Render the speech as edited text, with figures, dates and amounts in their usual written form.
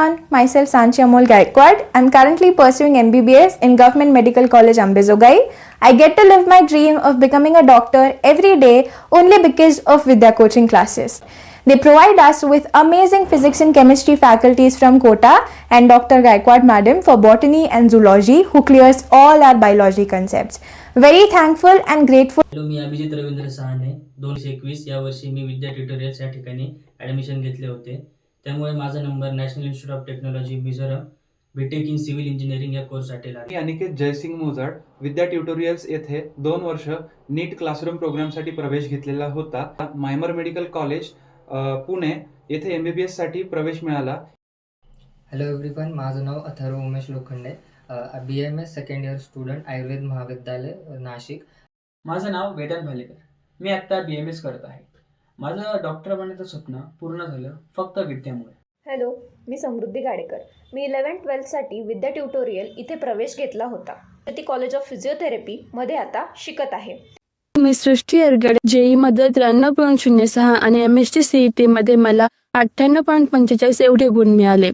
everyone, myself Sanchi Amol Gaikwad. I'm currently pursuing MBBS in Government Medical College Ambezogai. I get to live my dream of becoming a doctor every day only because of Vidya coaching classes. They provide us with amazing physics and chemistry faculties from Kota and Dr. Gaikwad Madam for botany and zoology who clears all our biology concepts. Very thankful and grateful. Hello, मी अभिजित रवींद्र सहाने 2021 या वर्षी मी विद्या tutorials या ठिकाणी admission घेतले होते. त्यामुळे माझा number national institute of technology Mizoram BTech in civil engineering या कोर्ससाठी लागला. मी अनिकेत जयसिंग मोजाड विद्या ट्युटोरियल्स येथे 2 वर्ष नीट क्लासरूम प्रोग्रामसाठी प्रवेश घेतलेला होता. मायमर मेडिकल कॉलेज पुणे येथे MBBS साठी प्रवेश मिळाला. हॅलो एव्हरीवन, माझं नाव Atharva Umesh Lokhande, BMS second year student, Ayurveda Mahavidyalaya Nashik. माझं नाव वेदांत भालेकर. मी आत्ता BMS करत आहे. माझं डॉक्टर बनण्याचं स्वप्न पूर्ण झालं फक्त विद्यामुळे. हॅलो, मी समृद्धी गाडेकर. मी 11th-12thसाठी विद्या ट्युटोरियल इथे प्रवेश घेतला होता. ती कॉलेज ऑफ फिजिओथेरपी मध्ये आता शिकत आहे. मी सृष्टी एरगडे. JEE मध्ये 93.06 आणि MSc CET मध्ये मला 98.45 एवढे गुण मिळाले.